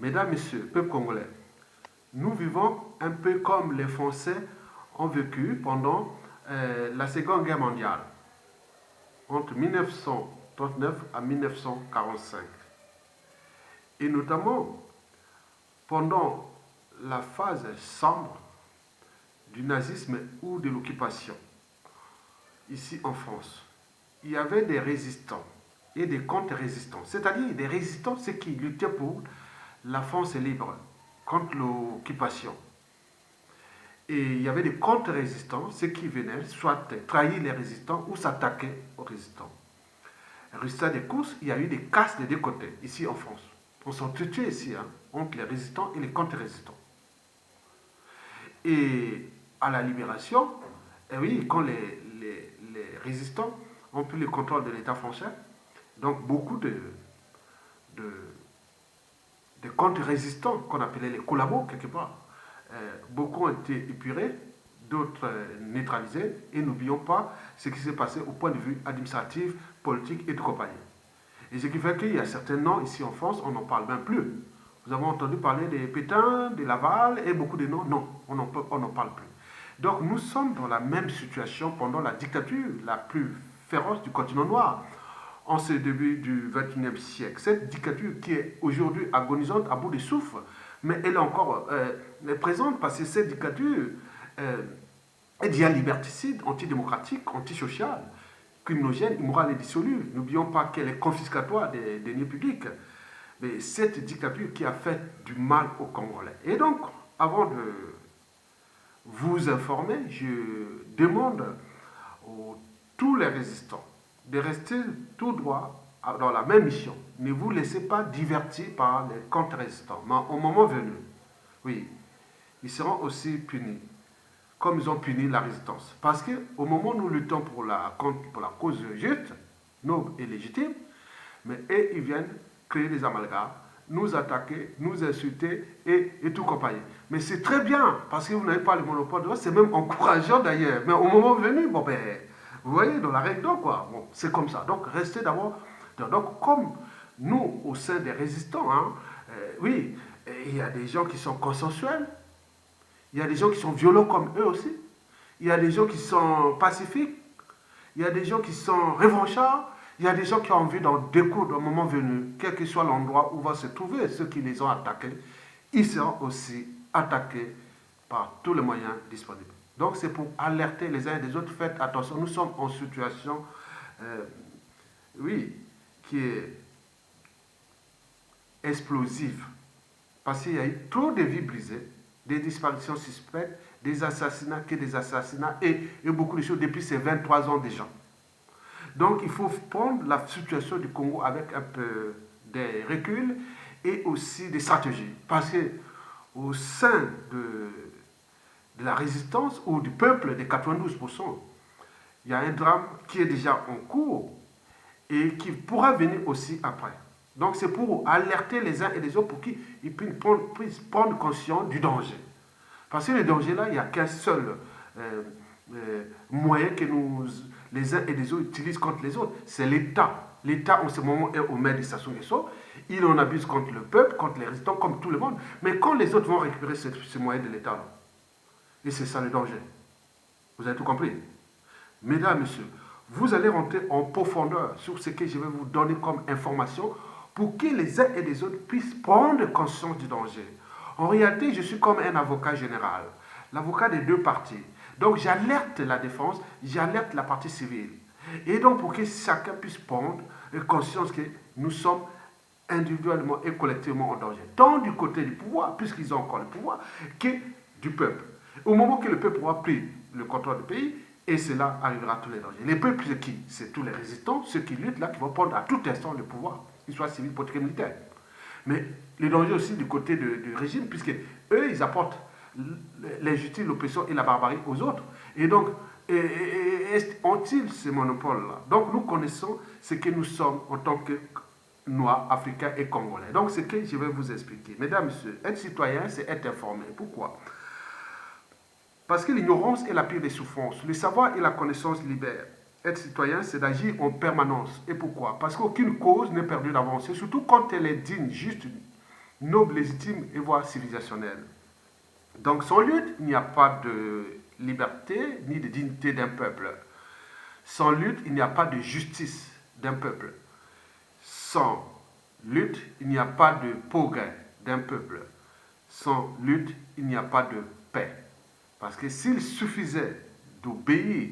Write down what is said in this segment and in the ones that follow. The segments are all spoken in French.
Mesdames, Messieurs, peuple congolais, nous vivons un peu comme les Français ont vécu pendant la Seconde Guerre mondiale, entre 1939 à 1945. Et notamment pendant la phase sombre du nazisme ou de l'occupation, ici en France, il y avait des résistants et des contre-résistants. C'est-à-dire des résistants, ceux qui luttaient pour la France libre contre l'occupation. Et il y avait des contre-résistants, ceux qui venaient soit trahir les résistants ou s'attaquer aux résistants. Résultat des courses, il y a eu des casses des deux côtés, ici en France. On s'entretient ici, entre les résistants et les contre-résistants. Et à la libération, eh oui, quand les résistants ont pris le contrôle de l'État français, donc beaucoup de contre-résistants, qu'on appelait les collabos quelque part, beaucoup ont été épurés, d'autres neutralisés, et n'oublions pas ce qui s'est passé au point de vue administratif, politique et de compagnie. Et ce qui fait qu'il y a certains noms ici en France, on n'en parle même plus. Vous avez entendu parler des Pétain, des Laval et beaucoup de noms. Non, on n'en parle plus. Donc nous sommes dans la même situation pendant la dictature la plus féroce du continent noir, en ce début du XXIe siècle. Cette dictature qui est aujourd'hui agonisante, à bout de souffle, mais elle est encore présente parce que cette dictature est déjà liberticide, antidémocratique, antisociale, criminogène, immorale et dissolue. N'oublions pas qu'elle est confiscatoire des deniers publics. Mais cette dictature qui a fait du mal aux Congolais. Et donc, avant de vous informer, je demande à tous les résistants de rester tout droit dans la même mission. Ne vous laissez pas divertir par les contre-résistants. Mais au moment venu, oui, ils seront aussi punis, comme ils ont puni la résistance. Parce qu'au moment où nous luttons pour la cause juste, noble et légitime, mais eux, ils viennent créer des amalgames, nous attaquer, nous insulter et tout compagnie. Mais c'est très bien, parce que vous n'avez pas le monopole de l'eau, c'est même encourageant d'ailleurs. Mais au moment venu, bon ben, vous voyez, dans la règle d'or, quoi, bon, c'est comme ça. Donc, restez d'abord. Donc, comme nous, au sein des résistants, oui, il y a des gens qui sont consensuels, il y a des gens qui sont violents comme eux aussi, il y a des gens qui sont pacifiques, il y a des gens qui sont revanchards, il y a des gens qui ont envie d'en découdre au moment venu, quel que soit l'endroit où vont se trouver ceux qui les ont attaqués, ils seront aussi attaqués par tous les moyens disponibles. Donc c'est pour alerter les uns et les autres, faites attention, nous sommes en situation, oui, qui est explosive, parce qu'il y a eu trop de vies brisées, des disparitions suspectes, des assassinats et beaucoup de choses depuis ces 23 ans déjà. Donc il faut prendre la situation du Congo avec un peu de recul et aussi des stratégies. Parce qu'au sein de la résistance ou du peuple des 92%, il y a un drame qui est déjà en cours et qui pourra venir aussi après. Donc c'est pour alerter les uns et les autres pour qu'ils puissent prendre conscience du danger. Parce que le danger là, il n'y a qu'un seul moyen que nous, les uns et les autres, utilisent contre les autres. C'est l'État. L'État, en ce moment, est au maire de Sassou Nguesso. Il en abuse contre le peuple, contre les résistants, comme tout le monde. Mais quand les autres vont récupérer ce moyen de l'État, et c'est ça le danger. Vous avez tout compris? Mesdames, Messieurs, vous allez rentrer en profondeur sur ce que je vais vous donner comme information pour que les uns et les autres puissent prendre conscience du danger. En réalité, je suis comme un avocat général, l'avocat des deux parties. Donc j'alerte la défense, j'alerte la partie civile. Et donc pour que chacun puisse prendre conscience que nous sommes individuellement et collectivement en danger. Tant du côté du pouvoir, puisqu'ils ont encore le pouvoir, que du peuple. Au moment que le peuple aura pris le contrôle du pays, et cela arrivera à tous les dangers. Les peuples, c'est qui? C'est tous les résistants, ceux qui luttent là, qui vont prendre à tout instant le pouvoir, qu'ils soient civils, politiques et militaires. Mais les dangers aussi du côté du régime, puisque eux, ils apportent l'injustice, l'oppression et la barbarie aux autres. Et donc, ont-ils ce monopole-là? Donc, nous connaissons ce que nous sommes en tant que Noirs, Africains et Congolais. Donc, ce que je vais vous expliquer. Mesdames, Messieurs, être citoyen, c'est être informé. Pourquoi? Parce que l'ignorance est la pire des souffrances. Le savoir et la connaissance libèrent. Être citoyen, c'est d'agir en permanence. Et pourquoi? Parce qu'aucune cause n'est perdue d'avance. Surtout quand elle est digne, juste noble, légitime et voire civilisationnelle. Donc sans lutte, il n'y a pas de liberté ni de dignité d'un peuple. Sans lutte, il n'y a pas de justice d'un peuple. Sans lutte, il n'y a pas de progrès d'un peuple. Sans lutte, il n'y a pas de paix. Parce que s'il suffisait d'obéir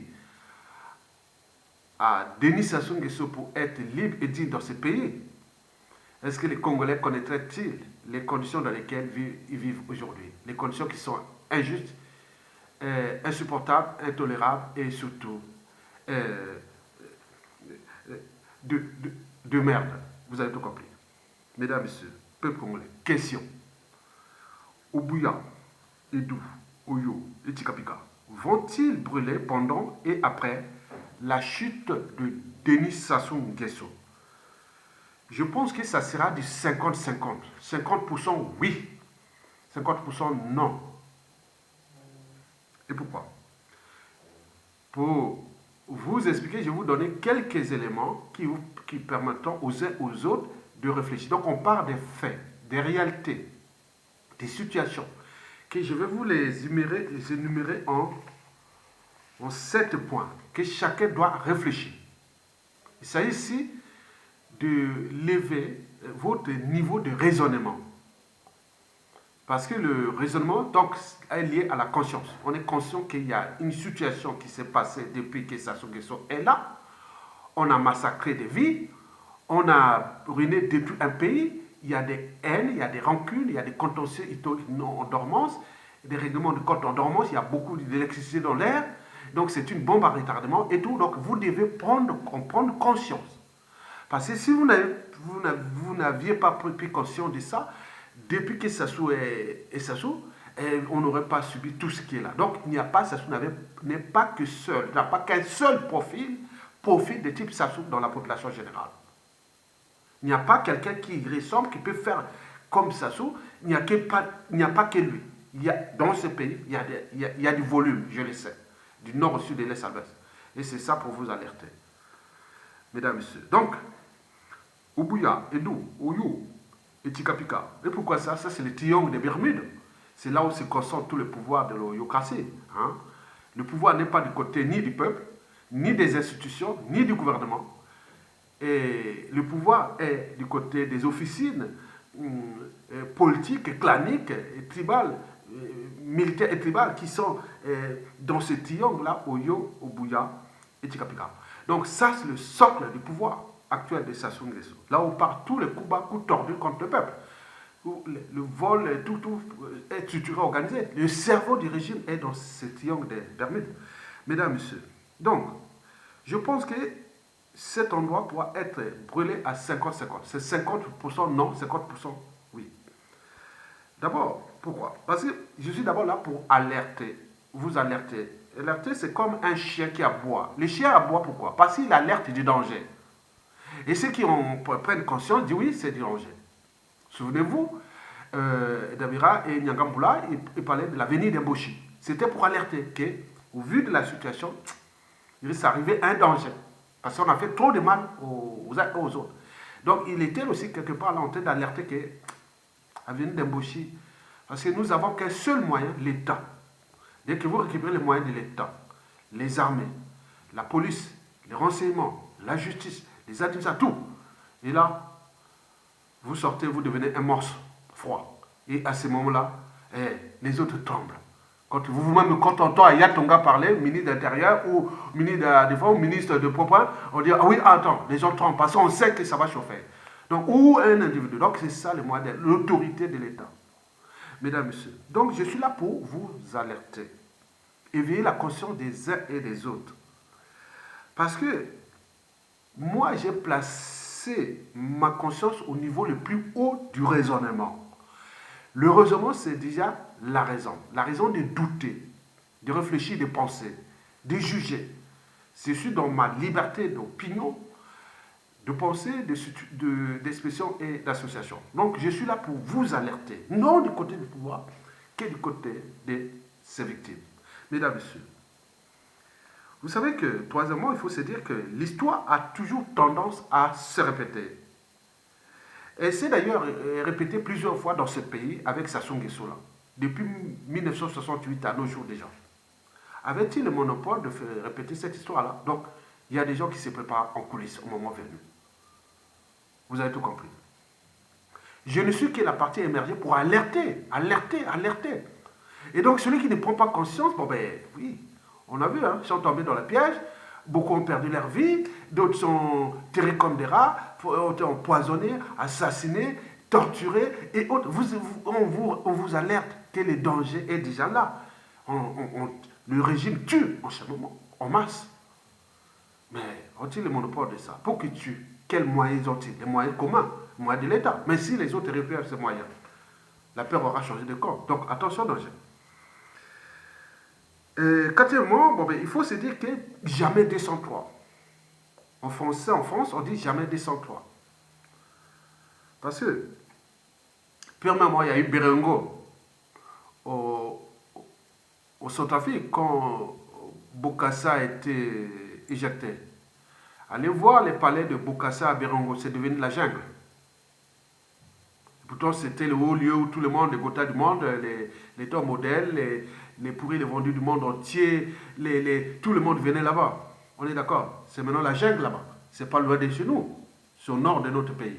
à Denis Sassou Nguesso pour être libre et digne dans ce pays, est-ce que les Congolais connaîtraient-ils les conditions dans lesquelles ils vivent aujourd'hui? Les conditions qui sont injustes, insupportables, intolérables et surtout euh, de, de, de merde. Vous avez tout compris. Mesdames, Messieurs, peuple congolais, question. Obuya, Edou, Oyo et Tikapika vont-ils brûler pendant et après la chute de Denis Sassou Nguesso? Je pense que ça sera du 50-50. 50% oui, 50% non. Et pourquoi? Pour vous expliquer, je vais vous donner quelques éléments qui permettront aux uns aux autres de réfléchir. Donc on part des faits, des réalités, des situations, que je vais vous les énumérer en 7 points, que chacun doit réfléchir. Il s'agit ici de lever votre niveau de raisonnement. Parce que le raisonnement donc, est lié à la conscience. On est conscient qu'il y a une situation qui s'est passée depuis que Sassou Nguesso est là. On a massacré des vies, on a ruiné, détruit un pays. Il y a des haines, il y a des rancunes, il y a des contentieux en dormance, des règlements de compte en dormance, il y a beaucoup d'électricité dans l'air. Donc c'est une bombe à retardement et tout. Donc vous devez prendre conscience. Parce que si vous n'aviez pas pris conscience de ça, depuis que Sassou est Sassou, on n'aurait pas subi tout ce qui est là. Donc il n'y a pas, Sassou n'est pas que seul, il n'a pas qu'un seul profil de type Sassou dans la population générale. Il n'y a pas quelqu'un qui ressemble, qui peut faire comme Sassou, il n'y a pas que lui. Dans ce pays, il y a du volume, je le sais, du nord au sud de l'est à l'ouest. Et c'est ça pour vous alerter. Mesdames et messieurs. Donc, Obuya, Edou, Oyo et Tikapika. Et pourquoi ça? Ça, c'est le triangle des Bermudes. C'est là où se concentre tout le pouvoir de l'Oyokase. Hein? Le pouvoir n'est pas du côté ni du peuple, ni des institutions, ni du gouvernement. Et le pouvoir est du côté des officines politiques, claniques, et tribales, militaires et tribales qui sont dans ce triangle-là, Oyo, Obuya et Tikapika. Donc ça, c'est le socle du pouvoir actuel de Sassou Nguesso. Là où part tous les coups bas, coups tordus contre le peuple. Où le vol, tout est structuré, organisé. Le cerveau du régime est dans ce triangle des Bermudes. Mesdames, Messieurs. Donc, je pense que cet endroit pourra être brûlé à 50-50. C'est 50% non, 50% oui. D'abord, pourquoi? Parce que je suis d'abord là pour alerter, vous alerter. Alerter, c'est comme un chien qui aboie. Le chien aboie pourquoi? Parce qu'il alerte du danger. Et ceux qui prennent conscience disent oui, c'est du danger. Souvenez-vous, Dabira et Nyangambula, ils parlaient de l'avenir d'Emboshi. C'était pour alerter qu'au vu de la situation, il risque d'arriver un danger. Parce qu'on a fait trop de mal aux uns et aux autres. Donc il était aussi quelque part là en train d'alerter que l'avenir d'Emboshi, parce que nous n'avons qu'un seul moyen, l'État. Dès que vous récupérez les moyens de l'État, les armées, la police, les renseignements, la justice, les administrations, tout. Et là, vous sortez, vous devenez un morceau froid. Et à ce moment-là, les autres tremblent. Quand vous-même, quand on entend Aya Tonga parler, ministre de l'Intérieur ou ministre de la Défense ou ministre de Propre, on dit ah oui, attends, les gens tremblent parce qu'on sait que ça va chauffer. Donc, ou un individu. Donc, c'est ça le moyen de l'autorité de l'État. Mesdames, Messieurs. Donc, je suis là pour vous alerter. Éveiller la conscience des uns et des autres. Parce que moi, j'ai placé ma conscience au niveau le plus haut du raisonnement. Le raisonnement, c'est déjà la raison. La raison de douter, de réfléchir, de penser, de juger. Je suis dans ma liberté d'opinion, de pensée, d'expression et d'association. Donc, je suis là pour vous alerter, non du côté du pouvoir, que du côté de ses victimes. Mesdames, Messieurs, vous savez que, troisièmement, il faut se dire que l'histoire a toujours tendance à se répéter. Elle s'est d'ailleurs répétée plusieurs fois dans ce pays avec Sassou Nguesso là, depuis 1968 à nos jours déjà. Avait-il le monopole de faire répéter cette histoire-là? Donc, il y a des gens qui se préparent en coulisses au moment venu. Vous avez tout compris. Je ne suis que la partie émergée pour alerter, alerter, alerter. Et donc, celui qui ne prend pas conscience, bon ben oui, on a vu, hein, ils sont tombés dans le piège, beaucoup ont perdu leur vie, d'autres sont tirés comme des rats, ont été empoisonnés, assassinés, torturés, et autres. On vous alerte que le danger est déjà là. Le régime tue en ce moment, en masse. Mais ont-ils le monopole de ça? Pour qu'ils tuent, quels moyens ont-ils? Les moyens communs, les moyens de l'État. Mais si les autres récupèrent ces moyens, la peur aura changé de camp. Donc attention danger. Quatrièmement, bon, ben, il faut se dire que jamais 203. En français, en France, on dit jamais 203. Parce que, premièrement, il y a eu Berengo au Centrafrique quand Bokassa a été éjecté. Allez voir les palais de Bokassa à Berengo, c'est devenu la jungle. Pourtant, c'était le haut lieu où tout le monde, les Gotha du monde, les top modèles, les pourris, les vendus du monde entier, tout le monde venait là-bas. On est d'accord? C'est maintenant la jungle là-bas. C'est pas loin de chez nous. C'est au nord de notre pays.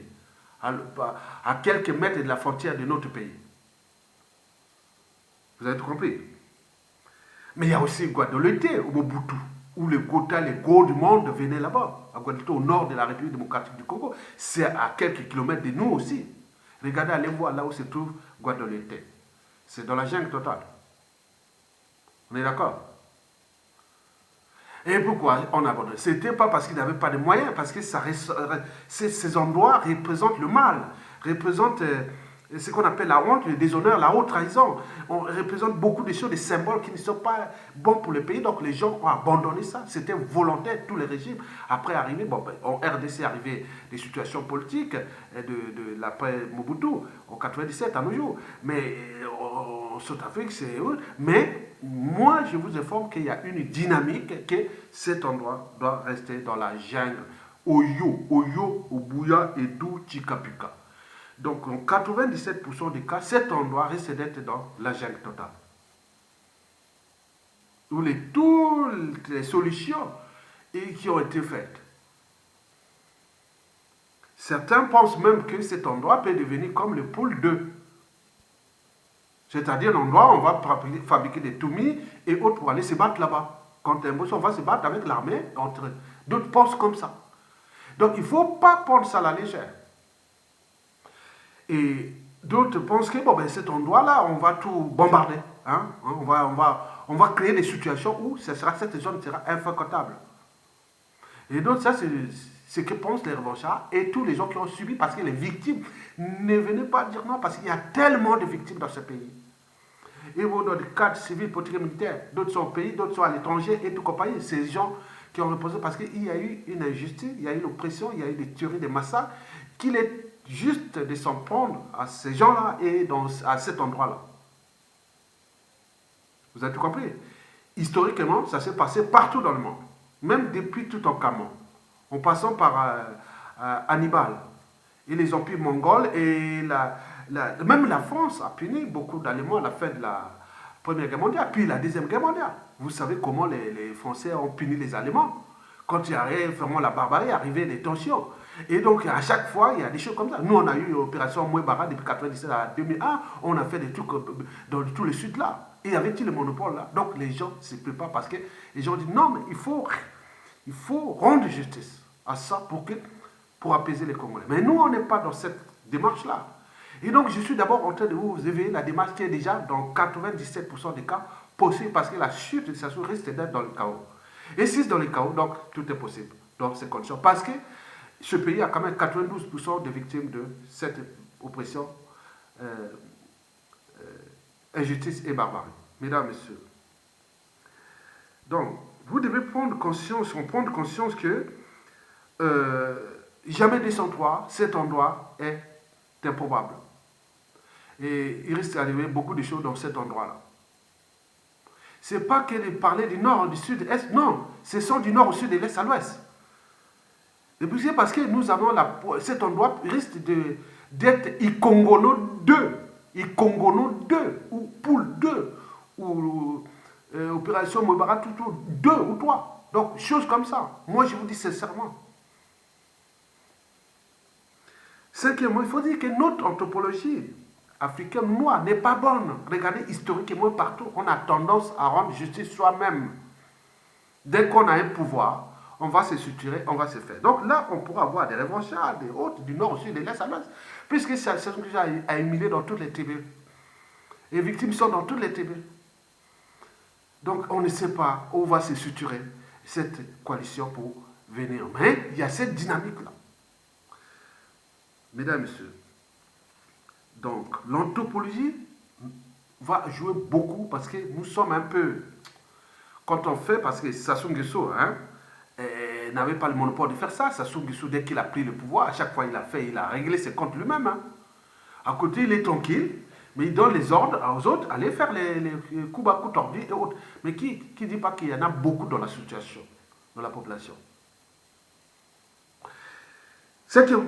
À quelques mètres de la frontière de notre pays. Vous avez tout compris? Mais il y a aussi Guadeloupe, au Mobutu, où les Gotha, les Go du monde venaient là-bas. À Guadeloupe, au nord de la République démocratique du Congo. C'est à quelques kilomètres de nous aussi. Regardez, allez voir là où se trouve Guadeloupe. C'est dans la jungle totale. On est d'accord? Et pourquoi on a abandonné? Ce n'était pas parce qu'ils n'avaient pas de moyens, parce que ces endroits représentent le mal, représentent ce qu'on appelle la honte, le déshonneur, la haute trahison. On représente beaucoup de choses, des symboles qui ne sont pas bons pour le pays. Donc les gens ont abandonné ça. C'était volontaire, tous les régimes. Après, arrivé, bon, en RDC, arrivé des situations politiques de l'après Mobutu, en 97 à nos jours. Mais en Centrafrique, c'est eux. Mais moi, je vous informe qu'il y a une dynamique, que cet endroit doit rester dans la jungle. Oyo, Obuya, Edu, Chikapuka. Donc, en 97% des cas, cet endroit risque d'être dans la jungle totale. Où toutes les solutions qui ont été faites. Certains pensent même que cet endroit peut devenir comme le pôle 2. C'est-à-dire un endroit où on va fabriquer des toumis et autres pour aller se battre là-bas. Quand on va se battre avec l'armée entre eux. D'autres pensent comme ça. Donc, il ne faut pas prendre ça à la légère. Et d'autres pensent que bon, ben, cet endroit-là, on va tout bombarder. Hein? On va créer des situations où cette zone sera infréquentable. Et donc, ça, c'est ce que pensent les revanchards et tous les gens qui ont subi, parce que les victimes ne venaient pas dire non, parce qu'il y a tellement de victimes dans ce pays. Et bon, dans le cadre civil, politique et militaire, d'autres sont au pays, d'autres sont à l'étranger et tout compagnie. Ces gens qui ont reposé parce qu'il y a eu une injustice, il y a eu l'oppression, il y a eu des tueries, des massacres, qu'il est juste de s'en prendre à ces gens-là et à cet endroit-là. Vous avez tout compris? Historiquement, ça s'est passé partout dans le monde, même depuis Toutankhamon, en passant par Hannibal et les empires mongols et même la France a puni beaucoup d'Allemands à la fin de la Première Guerre mondiale, puis la Deuxième Guerre mondiale. Vous savez comment les Français ont puni les Allemands. Quand il y avait vraiment la barbarie, arrivaient des tensions. Et donc, à chaque fois, il y a des choses comme ça. Nous, on a eu l'opération Mouébara depuis 1997 à 2001. On a fait des trucs dans tout le sud là. Et avait-il le monopole là? Donc, les gens ne se préparent parce que les gens disent non, mais il faut rendre justice à ça pour apaiser les Congolais. Mais nous, on n'est pas dans cette démarche-là. Et donc, je suis d'abord en train de vous éveiller la démarche qui est déjà dans 97% des cas possible parce que la chute de Sassou risque d'être dans le chaos. Et si c'est dans le chaos, donc tout est possible dans ces conditions. Parce que ce pays a quand même 92% de victimes de cette oppression, injustice et barbarie. Mesdames, Messieurs. Donc, vous devez prendre conscience que jamais 203, cet endroit est improbable. Et il risque d'arriver beaucoup de choses dans cet endroit-là. Ce n'est pas que de parler du nord, du sud, de l'est, non. Ce sont du nord au sud, de l'est à l'ouest. Et puis c'est parce que nous avons cet endroit risque d'être Ikongono 2, Ikongono 2, ou Poule 2, ou Opération Mobara Tutu 2 ou 3. Donc, choses comme ça. Moi, je vous dis sincèrement. Cinquièmement, il faut dire que notre anthropologie africaine noire n'est pas bonne. Regardez, historiquement, partout, on a tendance à rendre justice soi-même. Dès qu'on a un pouvoir, on va se structurer, on va se faire. Donc là, on pourra avoir des revanchards, des autres, du nord au sud, des l'est à l'ouest, puisque c'est ce que j'ai émulé dans toutes les tribus. Les victimes sont dans toutes les tribus. Donc on ne sait pas où va se structurer cette coalition pour venir. Mais il y a cette dynamique-là. Mesdames et messieurs, donc l'anthropologie va jouer beaucoup parce que nous sommes un peu... Quand on fait, parce que Sassou Nguesso n'avait pas le monopole de faire ça. Sassou Nguesso, dès qu'il a pris le pouvoir, à chaque fois il a réglé ses comptes lui-même. Hein. À côté, il est tranquille, mais il donne les ordres aux autres, allez faire les coups bas, coups tordus et autres. Mais qui ne dit pas qu'il y en a beaucoup dans la situation, dans la population?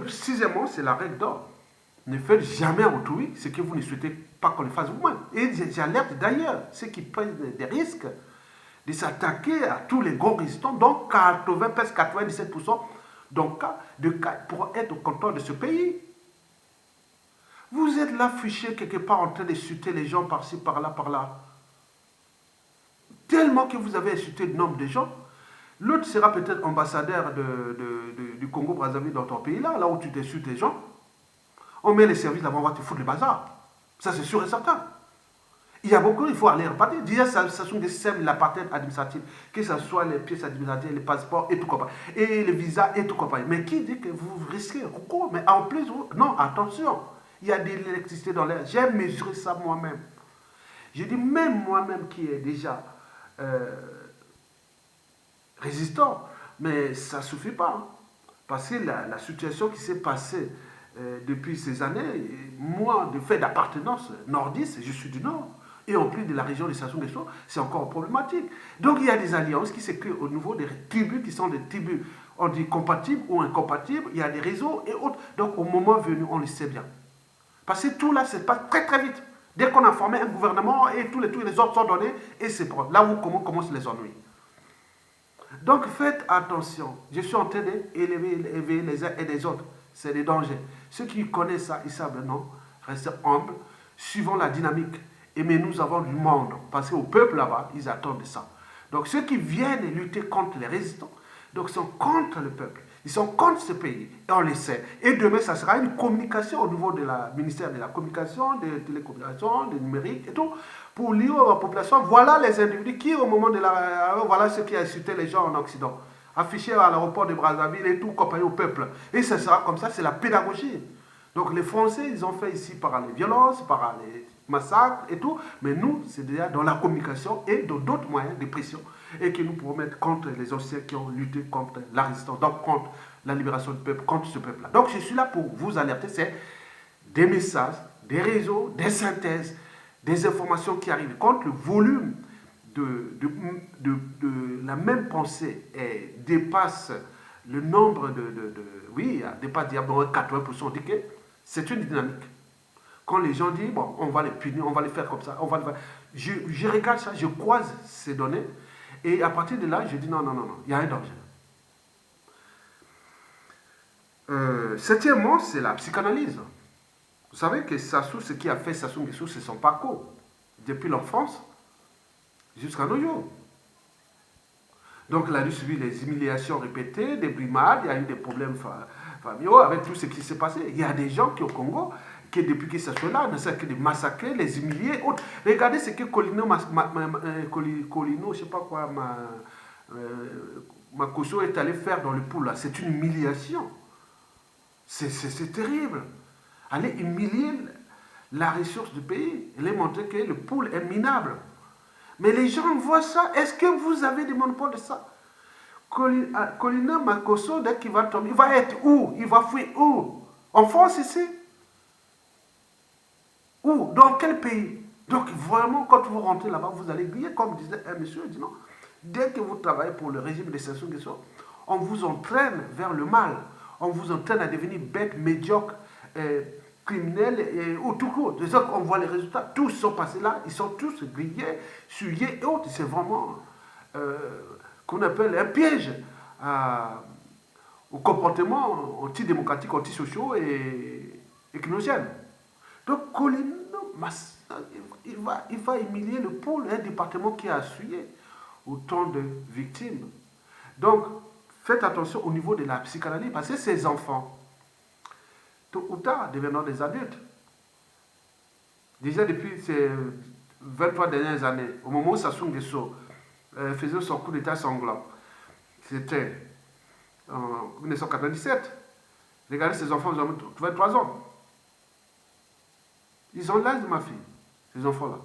Sixièmement, c'est la règle d'or. Ne faites jamais à autrui ce que vous ne souhaitez pas qu'on le fasse vous-même. Et j'alerte d'ailleurs ceux qui prennent des risques de s'attaquer à tous les gros résistants, donc 80, presque 97% de cas pour être au contrôle de ce pays. Vous êtes là fiché quelque part en train d'insulter les gens par-ci, par-là, par-là. Tellement que vous avez insulté le nombre de gens. L'autre sera peut-être ambassadeur du Congo-Brazzaville dans ton pays, là où tu t'insultes les gens. On met les services là-bas, on va te foutre le bazar. Ça, c'est sûr et certain. Il y a beaucoup, il faut aller repartir. Déjà, ça sont des systèmes, l'apartheid administratif, que ce soit les pièces administratives, les passeports et tout compagnie, et les visas et tout compagnie. Mais qui dit que vous risquez recours? Mais en plus, non, attention, il y a de l'électricité dans l'air. J'ai mesuré ça moi-même. Je dis même moi-même qui est déjà résistant, mais ça ne suffit pas. Hein. Parce que la situation qui s'est passée depuis ces années, moi, de fait d'appartenance nordiste, je suis du Nord. Et en plus de la région de Sassou Nguesso, c'est encore problématique. Donc il y a des alliances qui se créent au niveau des tribus qui sont des tribus, on dit compatibles ou incompatibles, il y a des réseaux et autres. Donc au moment venu, on le sait bien. Parce que tout là, ça se passe très très vite. Dès qu'on a formé un gouvernement et tous les ordres sont donnés, et c'est là où commencent les ennuis. Donc faites attention. Je suis en train d'élever les uns et les autres. C'est des dangers. Ceux qui connaissent ça, ils savent non. Restez humbles, suivons la dynamique. Mais nous avons du monde, parce qu'au peuple là-bas, ils attendent ça. Donc ceux qui viennent lutter contre les résistants, donc sont contre le peuple, ils sont contre ce pays, et on le sait. Et demain, ça sera une communication au niveau du ministère de la communication, des télécommunications, des numériques et tout, pour dire à la population, voilà les individus qui, au moment de la... Voilà ce qui a insulté les gens en Occident, affichés à l'aéroport de Brazzaville et tout, compagnie au peuple. Et ça sera comme ça, c'est la pédagogie. Donc les Français, ils ont fait ici par les violences, par les massacres et tout, mais nous, c'est déjà dans la communication et dans d'autres moyens de pression, et que nous pourrons mettre contre les anciens qui ont lutté contre la résistance, donc contre la libération du peuple, contre ce peuple-là. Donc je suis là pour vous alerter, c'est des messages, des réseaux, des synthèses, des informations qui arrivent. Quand le volume de la même pensée dépasse le nombre oui, dépasse 80%, on dit que c'est une dynamique. Quand les gens disent, bon, on va les punir, on va les faire comme ça, on va les faire. Je regarde ça, je croise ces données, et à partir de là, je dis non, non, non, non, il y a un danger. Septièmement, c'est la psychanalyse. Vous savez que Sassou, ce qui a fait Sassou Nguesso, c'est son parcours. Depuis l'enfance jusqu'à nos jours. Donc, il a dû subir des humiliations répétées, des brimades, il y a eu des problèmes familiaux avec tout ce qui s'est passé. Il y a des gens qui au Congo, qui depuis qu'ils sont là, ne savent que de massacrer, les humilier. Autres. Regardez ce que Colino, je sais pas quoi, Makosso est allé faire dans le pool là. C'est une humiliation. C'est terrible. Aller humilier la ressource du pays, aller montrer que le pool est minable. Mais les gens voient ça. Est-ce que vous avez des monopoles de ça? Colina Makosso, dès qu'il va tomber, il va être où? Il va fuir où? En France ici? Où? Dans quel pays? Donc vraiment, quand vous rentrez là-bas, vous allez griller, comme disait un monsieur, il dit non. Dès que vous travaillez pour le régime de Sassou Nguesso, on vous entraîne vers le mal. On vous entraîne à devenir bête, médiocre, criminels et tout court. C'est ça qu'on voit les résultats. Tous sont passés là, ils sont tous grillés, suyés et autres. C'est vraiment qu'on appelle un piège au comportement antidémocratique, antisociaux et criminogène. Donc Colin Massa, il va humilier le pôle, un département qui a essuyé autant de victimes. Donc, faites attention au niveau de la psychanalyse, parce que ces enfants, tôt ou tard, devenant des adultes, déjà depuis ces 23 dernières années, au moment où Sassou Nguesso faisait son coup d'état sanglant, c'était en 1997, regardez ces enfants, ils ont 23 ans. Ils ont l'âge de ma fille, ces enfants-là.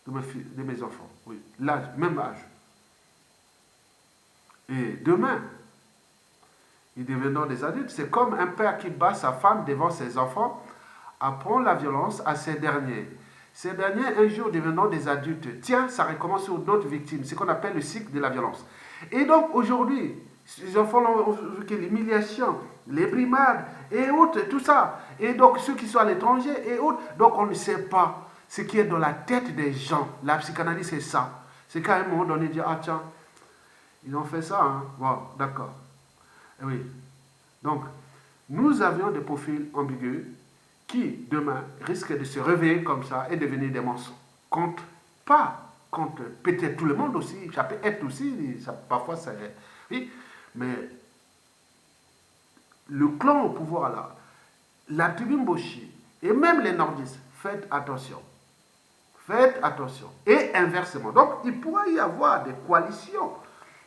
De mes enfants, oui. L'âge, même âge. Et demain, ils deviendront des adultes. C'est comme un père qui bat sa femme devant ses enfants, apprend la violence à ces derniers. Ces derniers, un jour, deviendront des adultes. Tiens, ça recommence sur d'autres victimes, ce qu'on appelle le cycle de la violence. Et donc, aujourd'hui, ces enfants ont vu l'humiliation, les brimades et autres, tout ça. Et donc, ceux qui sont à l'étranger et autres. Donc, on ne sait pas ce qui est dans la tête des gens. La psychanalyse, c'est ça. C'est qu'à un moment donné, dire, ah tiens, ils ont fait ça, hein. Bon, d'accord. Oui. Donc, nous avions des profils ambigus qui, demain, risquent de se réveiller comme ça et devenir des monstres. Contre peut-être tout le monde aussi, ça peut être aussi, ça, parfois ça est. Oui, mais le clan au pouvoir là, la tribu Mboshi et même les nordistes, faites attention. Faites attention. Et inversement. Donc, il pourrait y avoir des coalitions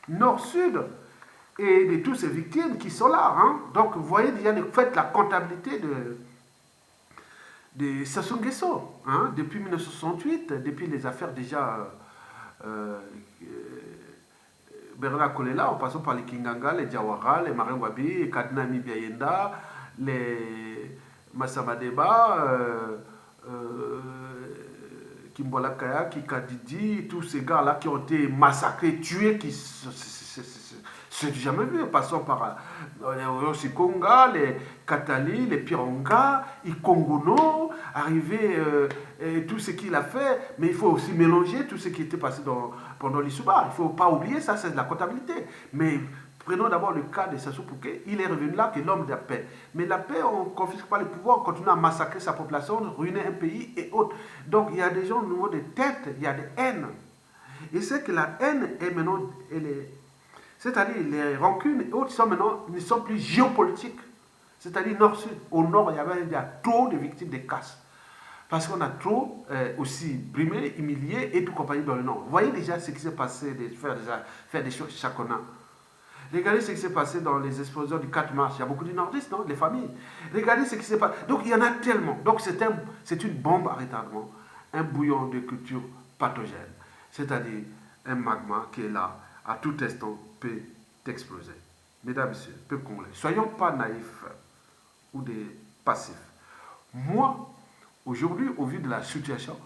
nord-sud et de toutes ces victimes qui sont là. Hein. Donc, vous voyez déjà, faites la comptabilité de Sassou Nguesso. Hein, depuis 1968, depuis les affaires déjà Bernard Kolela, en passant par les Kinganga, les Diawara, les Marine Wabi, les Kadnami Biayenda, les Massamadeba, Kimbola Kaya, Kikadidi, tous ces gars-là qui ont été massacrés, tués, qui c'est jamais vu, passant par les Osikonga, les Katali, les Pironga, les Kongono, arrivé tout ce qu'il a fait, mais il faut aussi mélanger tout ce qui était passé pendant l'Issouba. Il ne faut pas oublier ça, c'est de la comptabilité. Mais prenons d'abord le cas de Sassou Pouké, il est revenu là que l'homme de la paix. Mais la paix, on ne confisque pas le pouvoir, on continue à massacrer sa population, ruiner un pays et autres. Donc il y a des gens au niveau des têtes, il y a des haines. Et c'est que la haine est maintenant, c'est-à-dire les rancunes et autres sont maintenant, ne sont plus géopolitiques. C'est-à-dire nord-sud. Au nord, il y a trop de victimes de casse. Parce qu'on a trop aussi brimé, humilié et tout compagnie dans le nord. Vous voyez déjà ce qui s'est passé, faire des choses chacun. Regardez ce qui s'est passé dans les explosions du 4 mars. Il y a beaucoup de nordistes, non? Les familles. Regardez ce qui s'est passé. Donc il y en a tellement. Donc c'est une bombe à retardement. Un bouillon de culture pathogène. C'est-à-dire un magma qui est là, à tout instant, peut exploser. Mesdames et messieurs, peuple congolais, soyons pas naïfs ou des passifs. Moi, aujourd'hui, au vu de la situation,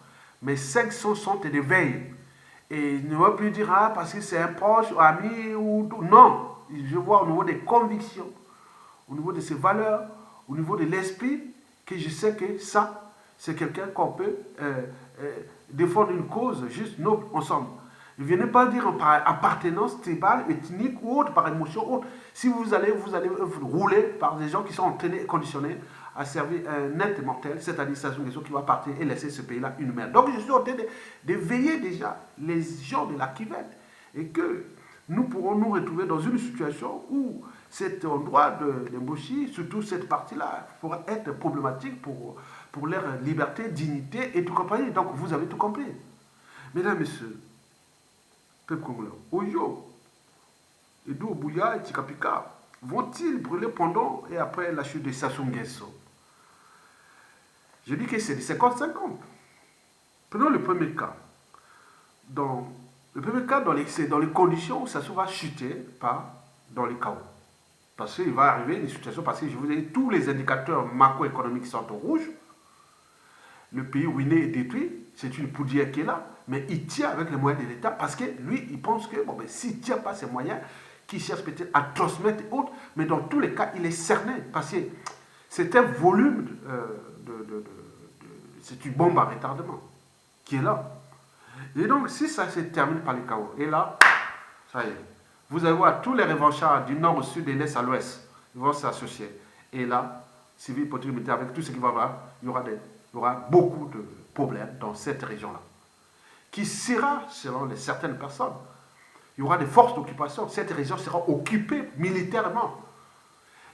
mes 500 sont des veilles. Et il ne va plus dire, ah, parce que c'est un proche, ami ou... Non, je vois au niveau des convictions, au niveau de ses valeurs, au niveau de l'esprit, que je sais que ça, c'est quelqu'un qu'on peut défendre une cause juste noble ensemble. Ne venez pas dire par appartenance tribale, ethnique ou autre, par émotion ou autre. Si vous allez rouler par des gens qui sont entraînés et conditionnés à servir un être mortel, c'est-à-dire Sassou Nguesso qui va partir et laisser ce pays-là une merde. Donc je suis en train de veiller déjà les gens de la Kivette et que nous pourrons nous retrouver dans une situation où cet endroit de Mboshi, surtout cette partie-là, pourra être problématique pour leur liberté, dignité et tout compagnie. Donc vous avez tout compris. Mesdames et messieurs, peuple congolais, Oyo, Edo Bouya et Tikapika vont-ils brûler pendant et après la chute de Sassou Nguesso? Je dis que c'est 50-50. Prenons le premier cas. Le premier cas, c'est dans les conditions où Sassou va chuter, pas dans les chaos. Parce qu'il va arriver une situation, parce que je vous ai dit, tous les indicateurs macroéconomiques sont au rouge. Le pays ruiné et détruit, c'est une poudière qui est là, mais il tient avec les moyens de l'État parce que lui, il pense que bon, ben, s'il ne tient pas ces moyens, qu'il cherche peut-être à transmettre et autres, mais dans tous les cas, il est cerné parce que C'est un volume, c'est une bombe à retardement qui est là. Et donc, si ça se termine par le chaos, et là, ça y est, vous allez voir tous les revanchards du nord au sud et de l'est à l'ouest, ils vont s'associer. Et là, civil, politique, militaire, avec tout ce qui va avoir, il y aura beaucoup de problèmes dans cette région-là. Qui sera, selon certaines personnes, il y aura des forces d'occupation. Cette région sera occupée militairement.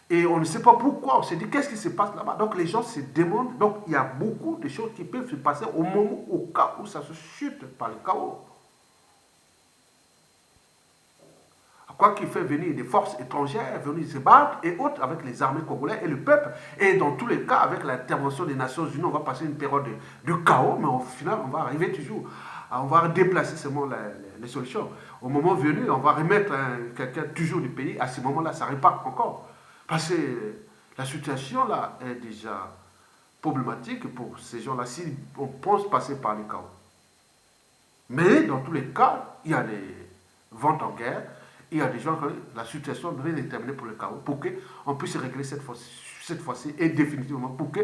Et on ne sait pas pourquoi. On s'est dit, qu'est-ce qui se passe là-bas? Donc les gens se demandent. Donc il y a beaucoup de choses qui peuvent se passer au moment, au cas où ça se chute par le chaos. Quoi qu'il fait venir des forces étrangères, venir se battre et autres avec les armées congolaises et le peuple. Et dans tous les cas, avec l'intervention des Nations Unies, on va passer une période de chaos, mais au final, on va arriver toujours. On va déplacer seulement les solutions. Au moment venu, on va remettre quelqu'un toujours du pays. À ce moment-là, ça repart encore. Parce que la situation là est déjà problématique pour ces gens-là si on pense passer par le chaos. Mais dans tous les cas, il y a des ventes en guerre. Il y a des gens que la situation devrait être déterminée pour le chaos, pour qu'on puisse régler cette fois-ci et définitivement, pour que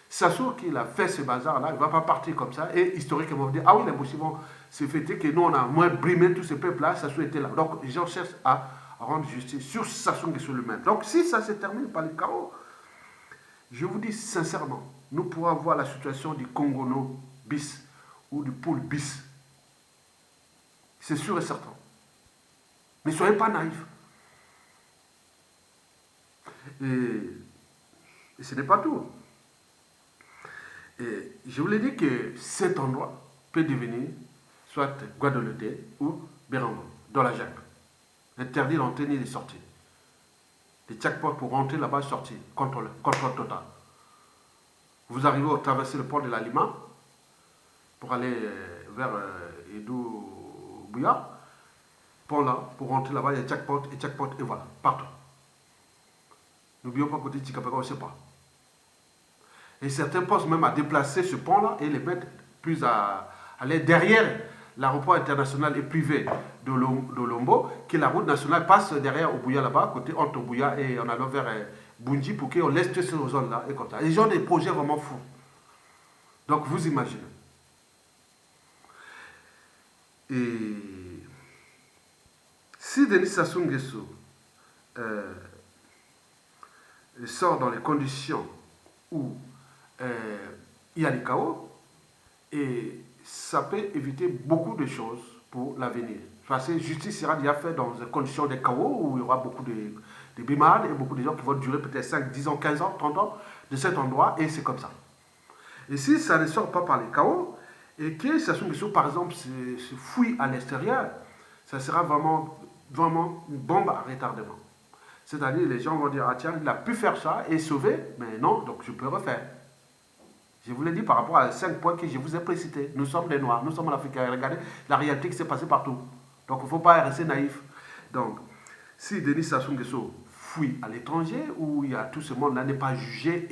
Sassou qu'il a fait ce bazar-là, il ne va pas partir comme ça, et historiquement, on va dire, ah oui, les Bouchis vont se fêter que nous, on a moins brimé tous ces peuples-là, Sassou était là. Donc, les gens cherchent à rendre justice sur Sassou et sur lui-même. Donc, si ça se termine par le chaos, je vous dis sincèrement, nous pourrons avoir la situation du Congono bis ou du Poul bis. C'est sûr et certain. Ne soyez pas naïfs. Et ce n'est pas tout. Et je vous l'ai dit que cet endroit peut devenir soit Guadeloupe ou Bérango, dans la jungle. Interdit d'entrer ni de sortir. Des checkpoints pour rentrer là-bas et sortir. Contrôle total. Vous arrivez à traverser le port de la Lima pour aller vers Edou Bouya. Pont là, pour rentrer là-bas, il y a checkpoint, et voilà, partout. N'oublions pas côté Tchikapeka, on ne sait pas. Et certains pensent même à déplacer ce pont-là et les mettre plus à aller derrière l'aéroport international et privé de Lombo, que la route nationale passe derrière Obouya là-bas, côté entre Obouya et en allant vers Bunji, pour qu'on laisse toutes ces zones-là et comme ça. Ils ont des projets vraiment fous. Donc vous imaginez. Et si Denis Sassou Nguesso sort dans les conditions où il y a le chaos, et ça peut éviter beaucoup de choses pour l'avenir. Parce que la justice sera déjà faite dans des conditions de chaos où il y aura beaucoup de bimades et beaucoup de gens qui vont durer peut-être 5, 10 ans, 15 ans, 30 ans de cet endroit, et c'est comme ça. Et si ça ne sort pas par le chaos, et que Sassou Nguesso, par exemple, se fouille à l'extérieur, ça sera vraiment une bombe à retardement. C'est-à-dire, les gens vont dire, ah tiens, il a pu faire ça et sauver, mais non, donc je peux refaire. Je vous l'ai dit par rapport à 5 points que je vous ai précités. Nous sommes les Noirs, nous sommes en Afrique. Regardez la réalité qui s'est passée partout. Donc il ne faut pas rester naïf. Donc, si Denis Sassou Nguesso fuit à l'étranger, où il y a tout ce monde-là n'est pas jugé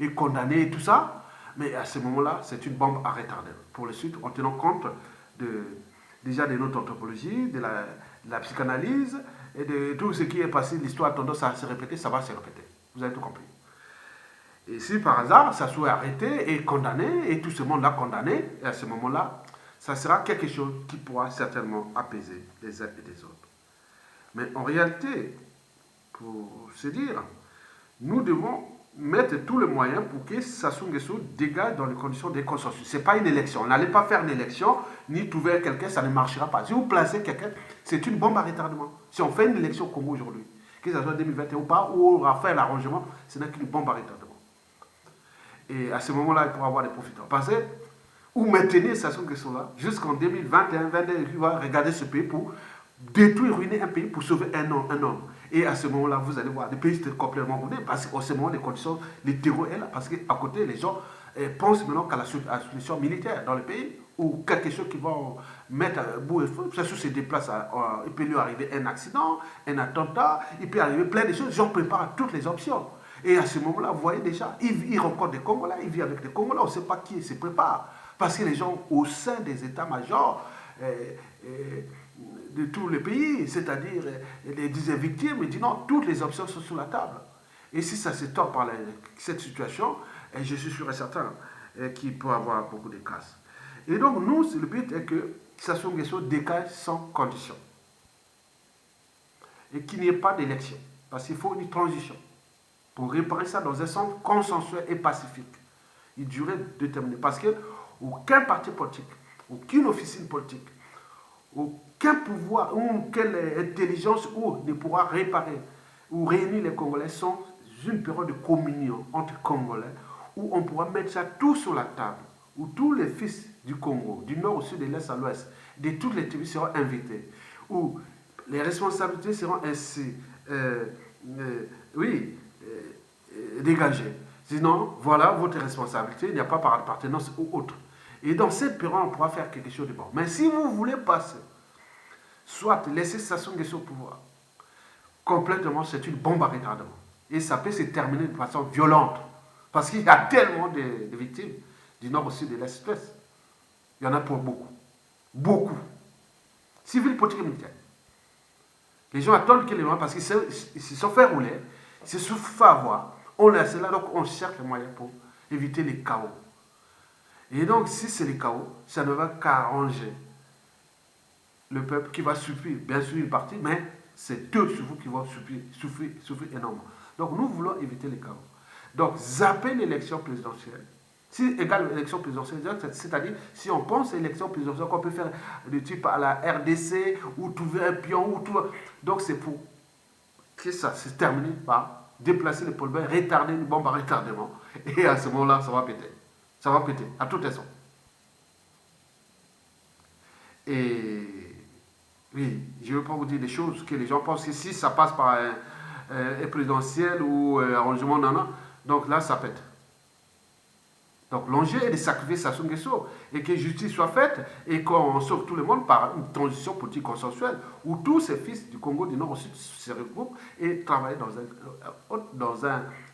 et condamné et tout ça, mais à ce moment-là, c'est une bombe à retarder. Pour le suite, en tenant compte déjà de notre anthropologie, de la psychanalyse et de tout ce qui est passé, l'histoire a tendance à se répéter, ça va se répéter. Vous avez tout compris. Et si par hasard, ça soit arrêté et condamné, et tout ce monde-là condamné, et à ce moment-là, ça sera quelque chose qui pourra certainement apaiser les uns et les autres. Mais en réalité, pour se dire, nous devons mettre tous les moyens pour que Sassou Nguesso dégage dans les conditions de consensus. Ce n'est pas une élection. On n'allait pas faire une élection, ni trouver quelqu'un, ça ne marchera pas. Si vous placez quelqu'un, c'est une bombe à retardement. Si on fait une élection au Congo aujourd'hui, que ce soit 2021 ou pas, ou on va faire l'arrangement, ce n'est qu'une bombe à retardement. Et à ce moment-là, il pourra avoir des profiteurs. Parce que, ou maintenir Sassou Nguesso là, jusqu'en 2021, 2022, il va regarder ce pays pour détruire, ruiner un pays pour sauver un homme. Et à ce moment-là, vous allez voir, le pays est complètement ruiné parce qu'en ce moment, les conditions, les terreaux est là. Parce qu'à côté, les gens pensent maintenant qu'à la solution militaire dans le pays ou quelque chose qui va mettre à bout et feu. Sassou se déplace, il peut lui arriver un accident, un attentat, il peut arriver plein de choses. Les gens préparent toutes les options. Et à ce moment-là, vous voyez déjà, il rencontre des Congolais, il vit avec des Congolais, on ne sait pas qui se prépare. Parce que les gens au sein des états-majors de tous les pays, c'est-à-dire les victimes, ils disent non, toutes les options sont sur la table. Et si ça se tord par cette situation, et je suis sûr et certain qu'il peut y avoir beaucoup de casse. Et donc, nous, le but est que Sassou Nguesso dégage sans condition. Et qu'il n'y ait pas d'élection. Parce qu'il faut une transition. Pour réparer ça dans un centre consensuel et pacifique. Une durée déterminée. Parce qu'aucun parti politique, aucune officine politique, aucun pouvoir ou quelle intelligence ne pourra réparer ou réunir les Congolais sans une période de communion entre Congolais où on pourra mettre ça tout sur la table, où tous les fils du Congo, du nord au sud, de l'est à l'ouest, de toutes les tribus seront invités, où les responsabilités seront ainsi, dégagées. Sinon, voilà votre responsabilité, il n'y a pas par appartenance ou autre. Et dans cette période, on pourra faire quelque chose de bon. Mais si vous voulez passer, soit laisser Sassou Nguesso au pouvoir, complètement, c'est une bombe à retardement. Et ça peut se terminer de façon violente. Parce qu'il y a tellement de victimes du nord au sud de l'est ouest. Il y en a pour beaucoup. Beaucoup. Civils, politiques et militaires. Les gens attendent que les gens, parce qu'ils se sont fait rouler, ils se sont fait avoir. On laisse là, donc on cherche les moyens pour éviter les chaos. Et donc, si c'est les chaos, ça ne va qu'arranger le peuple qui va souffrir, bien sûr une partie, mais c'est eux sur vous qui vont souffrir énormément. Donc, nous voulons éviter les chaos. Donc, zapper l'élection présidentielle. Si égale l'élection présidentielle, c'est-à-dire si on pense à l'élection présidentielle qu'on peut faire de type à la RDC ou trouver un pion ou tout. Donc c'est pour que ça se termine par déplacer les pollueurs, retarder une bombe à retardement. Et à ce moment-là, ça va péter. Ça va péter, à toute façon. Et oui, je ne veux pas vous dire des choses que les gens pensent que si ça passe par un présidentiel ou un arrangement, non. Donc là, ça pète. Donc l'enjeu est de sacrifier Sassou Nguesso et que justice soit faite et qu'on sauve tout le monde par une transition politique consensuelle où tous ces fils du Congo du Nord au Sud se regroupent et travaillent dans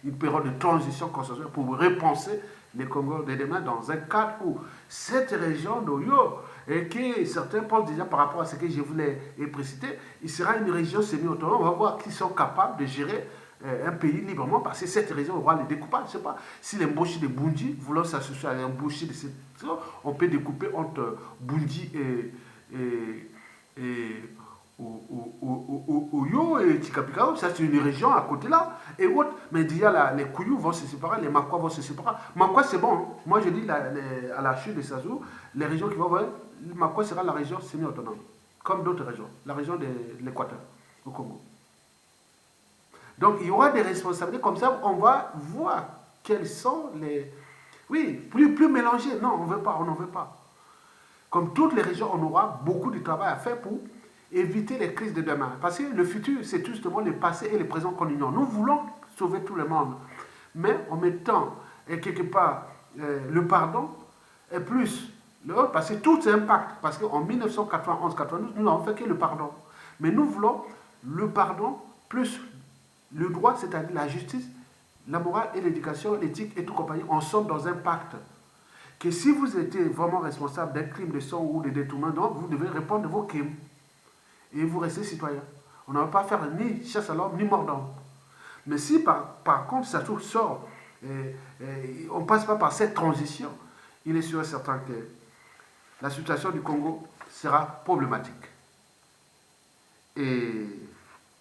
une période de transition consensuelle pour repenser les Congos de demain dans un cadre où cette région d'Oyo, et que certains pensent déjà par rapport à ce que je voulais préciser, il sera une région semi-autonome. On va voir qu'ils sont capables de gérer un pays librement, parce que cette région aura le découpage. Je ne sais pas si les Mboshi de Bundi, voulant s'associer à un Mboshi de cette région, on peut découper entre Bundi et Oyo et Tikapikao, ça c'est une région à côté là, et autres, mais déjà les Kouyou vont se séparer, les Makwa vont se séparer. Makwa c'est bon, hein. Moi je dis à la chute de Sassou, les régions qui vont voir, Makwa sera la région semi-autonome, comme d'autres régions, la région de l'Équateur, au Congo. Donc, il y aura des responsabilités comme ça, on va voir quels sont les... Oui, plus mélangés. Non, on ne veut pas, on n'en veut pas. Comme toutes les régions, on aura beaucoup de travail à faire pour éviter les crises de demain. Parce que le futur, c'est justement le passé et le présent qu'on ignore. Nous voulons sauver tout le monde. Mais en mettant, quelque part, le pardon et plus parce que tout impact. Parce qu'en 1991-92, nous n'avons fait que le pardon. Mais nous voulons le pardon plus le droit, c'est-à-dire la justice, la morale et l'éducation, l'éthique et tout compagnie, ensemble dans un pacte. Que si vous étiez vraiment responsable d'un crime de sang ou de détournement, donc vous devez répondre de vos crimes. Et vous restez citoyen. On ne va pas faire ni chasse à l'homme, ni mort d'homme. Mais si par contre ça tout sort, on ne passe pas par cette transition, il est sûr et certain que la situation du Congo sera problématique. Et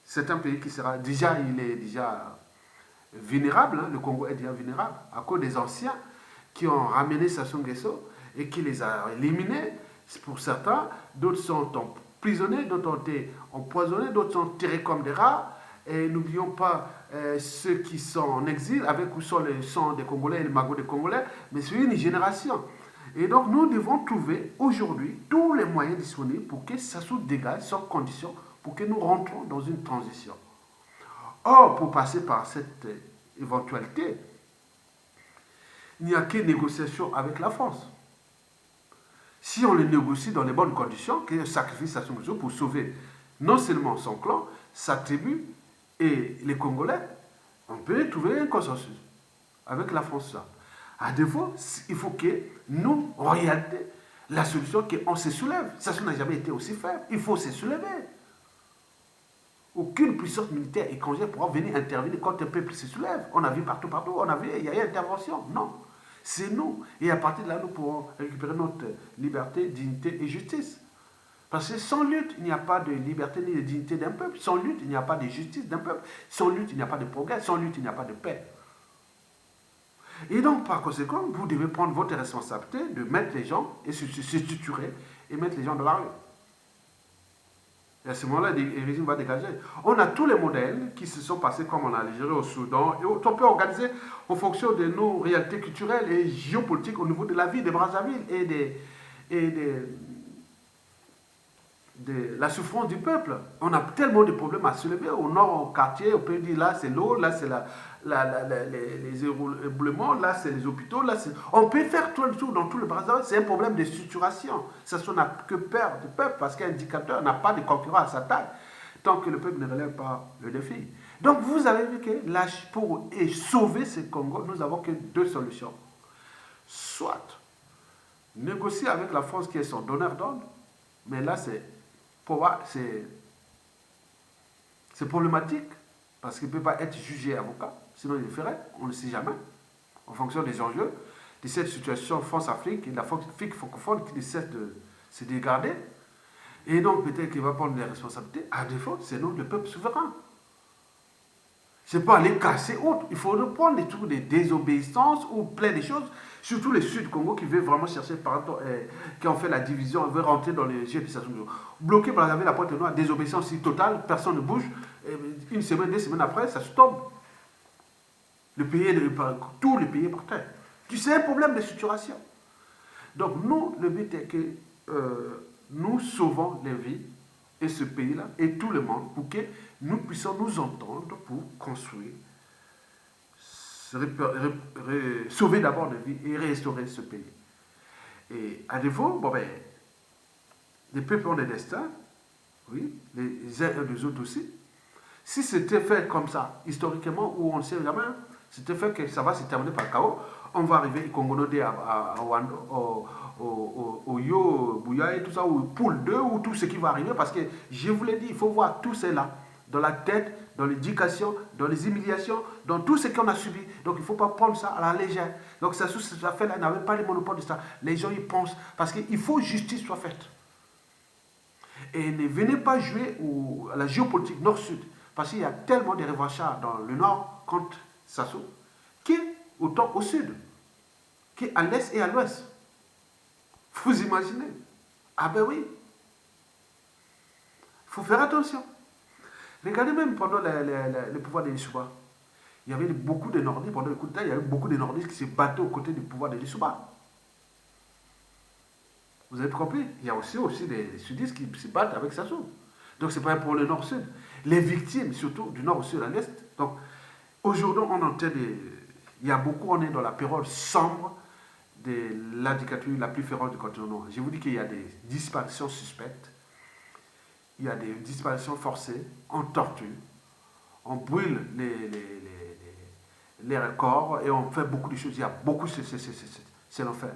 c'est un pays qui sera déjà, il est déjà vulnérable, hein, le Congo est déjà vulnérable à cause des anciens qui ont ramené Sassou Nguesso et qui les a éliminés. Pour certains, d'autres sont emprisonnés, d'autres ont été empoisonnés, d'autres sont tirés comme des rats. Et n'oublions pas ceux qui sont en exil, avec où sont les sangs des Congolais et les magots des Congolais, mais c'est une génération. Et donc nous devons trouver aujourd'hui tous les moyens disponibles pour que Sassou dégage sans condition, pour que nous rentrons dans une transition. Or, pour passer par cette éventualité, il n'y a que négociation avec la France. Si on le négocie dans les bonnes conditions, qu'il y ait un sacrifice à son mesure pour sauver non seulement son clan, sa tribu et les Congolais, on peut trouver un consensus avec la France. Là. À défaut, il faut que nous, en réalité, la solution qu'on se soulève. Ça n'a jamais été aussi faible. Il faut se soulever. Aucune puissance militaire étrangère pourra venir intervenir quand un peuple se soulève. On a vu partout, on a vu, il y a eu intervention. Non. C'est nous. Et à partir de là, nous pourrons récupérer notre liberté, dignité et justice. Parce que sans lutte, il n'y a pas de liberté ni de dignité d'un peuple. Sans lutte, il n'y a pas de justice d'un peuple. Sans lutte, il n'y a pas de progrès. Sans lutte, il n'y a pas de paix. Et donc, par conséquent, vous devez prendre votre responsabilité de mettre les gens et se structurer et mettre les gens dans la rue. Et à ce moment-là, le régime va dégager. On a tous les modèles qui se sont passés comme en Algérie, au Soudan, et on peut organiser en fonction de nos réalités culturelles et géopolitiques au niveau de la vie de Brazzaville et de la souffrance du peuple. On a tellement de problèmes à soulever. Au nord, au quartier, on peut dire là c'est l'eau, là c'est les éboulements, là c'est les hôpitaux. On peut faire tout le tour dans tout le Brazzaville. C'est un problème de structuration. Ça n'a que peur du peuple parce qu'un indicateur n'a pas de concurrent à sa taille tant que le peuple ne relève pas le défi. Donc vous avez vu que là, pour sauver ce Congo, nous n'avons que deux solutions. Soit négocier avec la France qui est son donneur d'ordre, mais là c'est problématique parce qu'il ne peut pas être jugé avocat, sinon il le ferait, on ne sait jamais, en fonction des enjeux de cette situation France-Afrique et de l'Afrique francophone qui ne cesse de se dégrader. Et donc peut-être qu'il va prendre les responsabilités. À défaut, c'est nous le peuple souverain. C'est pas aller casser autre. Il faut reprendre les trucs de désobéissance ou plein de choses. Surtout les Sud-Congo qui veulent vraiment chercher, par exemple, qui ont fait la division, veulent rentrer dans les jeux de bloqué par la pointe noire, désobéissance totale, personne ne bouge. Une semaine, 2 semaines après, ça se tombe. Tout le pays est par terre. C'est un problème de structuration. Donc nous, le but est que nous sauvons les vies et ce pays-là et tout le monde pour que nous puissions nous entendre pour construire, sauver d'abord les vies et restaurer ce pays. Et à défaut, les peuples ont des destins, oui, les uns et les autres aussi. Si c'était fait comme ça, historiquement, où on ne sait jamais, c'était fait que ça va se terminer par le chaos, on va arriver au Congo-Nodé, à Wando, au Yo, Bouya et tout ça, ou Poule 2, ou tout ce qui va arriver, parce que je vous l'ai dit, il faut voir tout cela dans la tête, dans l'éducation, dans les humiliations, dans tout ce qu'on a subi. Donc il ne faut pas prendre ça à la légère. Donc ça fait-là n'avait pas le monopole de ça. Les gens y pensent, parce qu'il faut que justice soit faite. Et ne venez pas jouer à la géopolitique nord-sud, parce qu'il y a tellement de revanchards dans le nord contre Sassou, qui est autant au sud, qui est à l'est et à l'ouest. Vous imaginez? Ah ben oui. Il faut faire attention. Regardez même pendant le pouvoir de Lissouba. Il y avait beaucoup de nordistes, pendant le coup d'État, il y avait beaucoup de nordistes qui se battaient aux côtés du pouvoir de Lissouba. Vous avez compris? Il y a aussi des sudistes qui se battent avec Sassou. Donc c'est pas pour le nord-sud. Les victimes, surtout du nord au sud à l'est. Donc aujourd'hui, il y a beaucoup, on est dans la période sombre de la dictature la plus féroce du continent noir. Je vous dis qu'il y a des disparitions suspectes. Il y a des disparitions forcées, on torture, on brûle les corps et on fait beaucoup de choses. Il y a beaucoup, c'est l'enfer.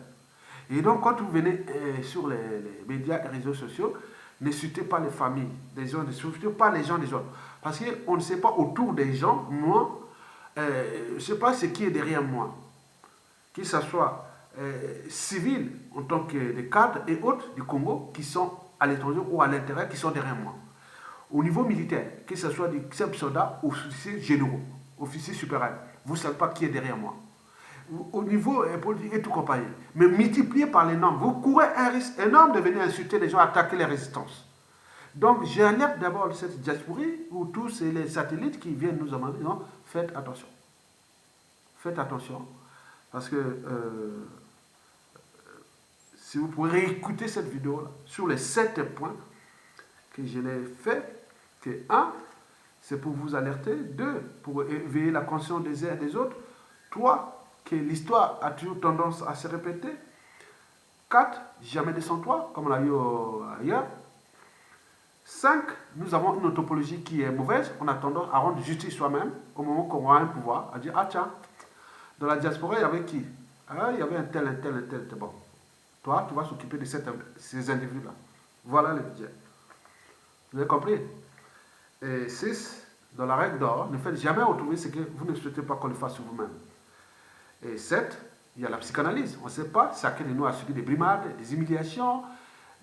Et donc, quand vous venez sur les médias et réseaux sociaux, n'insultez pas les familles des uns, n'insultez pas les gens des autres. Parce qu'on ne sait pas autour des gens, moi, je ne sais pas ce qui est derrière moi. Que ce soit civil en tant que des cadres et autres du Congo qui sont à l'étranger ou à l'intérieur qui sont derrière moi. Au niveau militaire, que ce soit des simples soldats ou officiers généraux, officiers supérieurs, vous ne savez pas qui est derrière moi. Au niveau politique et tout compagnie, mais multiplié par les nombres, vous courez un risque énorme de venir insulter les gens, attaquer les résistances. Donc j'alerte d'abord cette diasporie ou tous les satellites qui viennent nous demander, non, faites attention. Faites attention, parce que si vous pouvez réécouter cette vidéo là, sur les 7 points que je l'ai fait, que 1, c'est pour vous alerter, 2, pour éveiller la conscience des uns et des autres, 3, que l'histoire a toujours tendance à se répéter, 4, jamais descends-toi, comme on l'a eu ailleurs, 5, nous avons une topologie qui est mauvaise, on a tendance à rendre justice soi-même, au moment qu'on aura un pouvoir, à dire, ah tiens, dans la diaspora, il y avait qui? Ah, il y avait un tel, bon. Toi, tu vas s'occuper de ces individus-là. Voilà le budget. Vous avez compris? Et 6, dans la règle d'or, ne faites jamais autrui ce que vous ne souhaitez pas qu'on le fasse sur vous-même. Et 7, il y a la psychanalyse. On ne sait pas, chacun de nous a subi des brimades, des humiliations,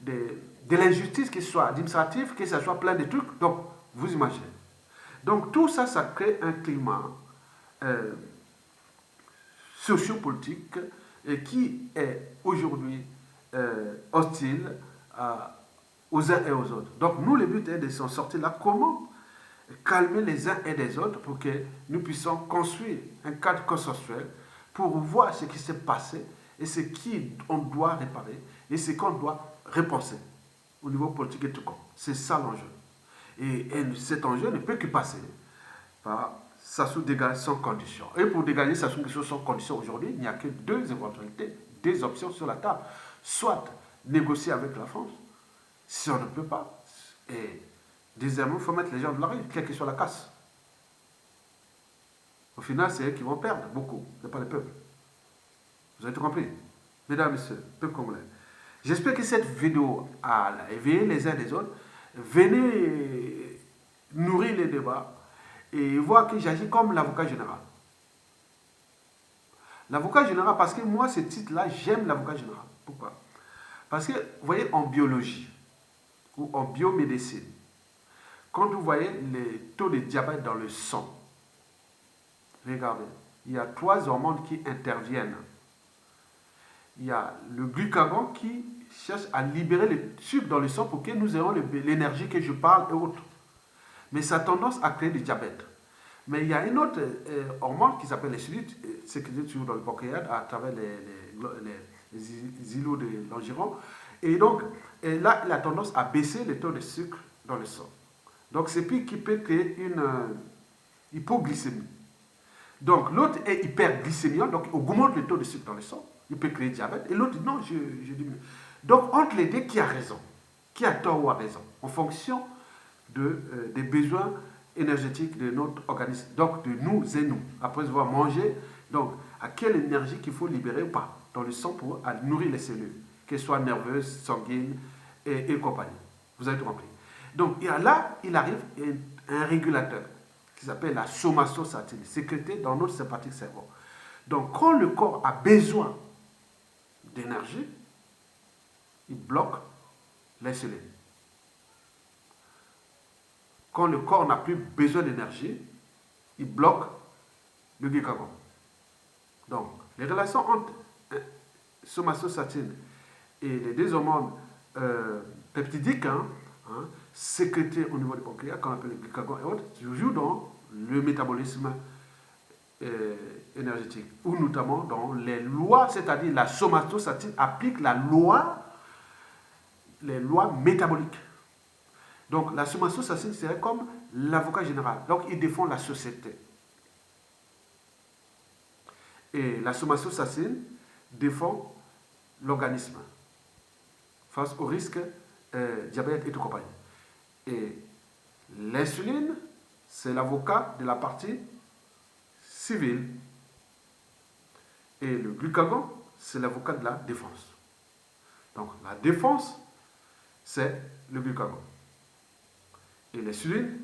de l'injustice, que ce soit administrative, que ce soit plein de trucs. Donc, vous imaginez. Donc, tout ça, ça crée un climat euh, sociopolitique qui est aujourd'hui hostile aux uns et aux autres. Donc, nous, le but est de s'en sortir là. Comment calmer les uns et les autres pour que nous puissions construire un cadre consensuel pour voir ce qui s'est passé et ce qu'on doit réparer et ce qu'on doit repenser au niveau politique et tout cas. C'est ça l'enjeu. Et cet enjeu ne peut que passer par Sassou dégage sans condition. Et pour dégager Sassou sans condition aujourd'hui, il n'y a que deux éventualités, deux options sur la table. Soit négocier avec la France, si on ne peut pas, et deuxièmement, il faut mettre les gens de la rue, quelle que soit la casse. Au final, c'est eux qui vont perdre beaucoup, ce n'est pas le peuple. Vous avez tout compris? Mesdames et messieurs, peuple congolais. J'espère que cette vidéo a éveillé les uns les autres. Venez nourrir les débats et voir que j'agis comme l'avocat général. L'avocat général, parce que moi, ce titre-là, j'aime l'avocat général. Pourquoi? Parce que, vous voyez, en biologie ou en biomédecine, quand vous voyez les taux de diabète dans le sang, regardez, il y a 3 hormones qui interviennent. Il y a le glucagon qui cherche à libérer le sucre dans le sang pour que nous ayons l'énergie que je parle et autres. Mais ça a tendance à créer du diabète. Mais il y a une autre hormone qui s'appelle l'insuline, c'est qui est toujours dans le pancréas à travers les îlots de l'engiron. Et donc, là, il a tendance à baisser le taux de sucre dans le sang. Donc, c'est puis qui peut créer une hypoglycémie. Donc, l'autre est hyperglycémique, donc il augmente le taux de sucre dans le sang. Il peut créer diabète. Et l'autre, non, je diminue. Donc, entre les deux, qui a raison? Qui a tort ou a raison? En fonction des besoins énergétiques de notre organisme. Donc, de nous et nous. Après avoir mangé, donc, à quelle énergie qu'il faut libérer ou pas dans le sang pour nourrir les cellules, qu'elles soient nerveuses, sanguines et compagnie. Vous avez tout compris. Donc, là, il arrive un régulateur qui s'appelle la somatosatine, sécrétée dans notre sympathique cerveau. Donc, quand le corps a besoin d'énergie, il bloque l'insuline. Quand le corps n'a plus besoin d'énergie, il bloque le glucagon. Donc, les relations entre somatosatine et les deux hormones peptidiques, sécrétées au niveau du pancréas, qu'on appelle le glucagon et autres, jouent dans le métabolisme énergétique, ou notamment dans les lois, c'est-à-dire la somatosatine applique les lois métaboliques. Donc la somatosatine serait comme l'avocat général, donc il défend la société. Et la somatosatine défend l'organisme face au risque diabète et tout compagnie. Et l'insuline, c'est l'avocat de la partie civile. Et le glucagon, c'est l'avocat de la défense. Donc la défense, c'est le glucagon. Et l'insuline,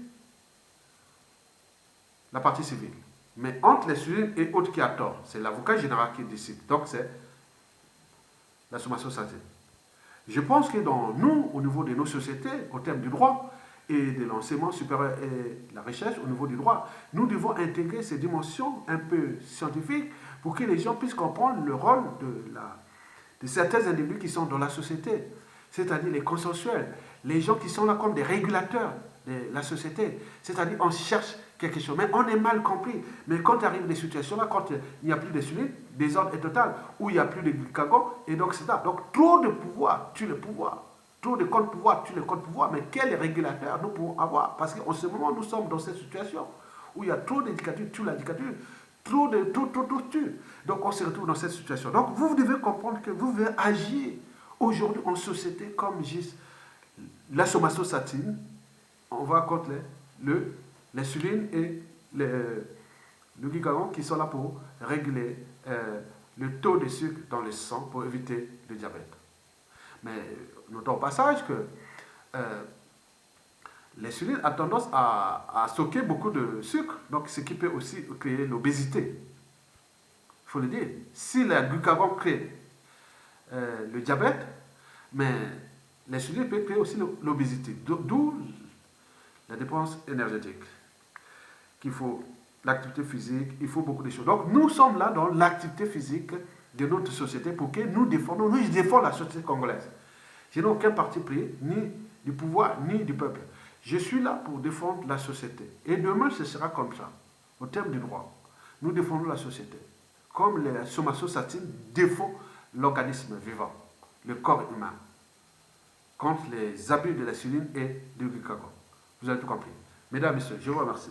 la partie civile. Mais entre l'insuline et autres qui a tort, c'est l'avocat général qui décide. Donc c'est la somatosatine. Je pense que nous, au niveau de nos sociétés, au terme du droit et de l'enseignement supérieur et de la recherche, au niveau du droit, nous devons intégrer ces dimensions un peu scientifiques pour que les gens puissent comprendre le rôle de certains individus qui sont dans la société, c'est-à-dire les consensuels, les gens qui sont là comme des régulateurs de la société, c'est-à-dire on cherche quelque chose, mais on est mal compris. Mais quand il arrive des situations là, quand il n'y a plus d'insuline, le désordre est total, où il n'y a plus de glucagon, et donc c'est ça. Donc trop de pouvoir tue le pouvoir, trop de comptes pouvoir tue le compte pouvoir, mais quel régulateur nous pouvons avoir? Parce qu'en ce moment, nous sommes dans cette situation où il y a trop d'éducature tue la dictature, trop tue. Donc on se retrouve dans cette situation. Donc vous devez comprendre que vous devez agir aujourd'hui en société comme juste la somatosatine, on va contre l'insuline et le glucagon qui sont là pour réguler le taux de sucre dans le sang pour éviter le diabète. Mais notons au passage que L'insuline a tendance à stocker beaucoup de sucre, donc ce qui peut aussi créer l'obésité. Il faut le dire. Si le glucagon crée le diabète, mais l'insuline peut créer aussi l'obésité. D'où la dépense énergétique. Qu'il faut l'activité physique, il faut beaucoup de choses. Donc nous sommes là dans l'activité physique de notre société pour que nous défendons, nous défendons la société congolaise. Je n'ai aucun parti pris, ni du pouvoir, ni du peuple. Je suis là pour défendre la société. Et demain, ce sera comme ça, au terme du droit. Nous défendons la société. Comme les somatosatines défend l'organisme vivant, le corps humain, contre les abus de l'insuline et du glucagon. Vous avez tout compris. Mesdames, Messieurs, je vous remercie.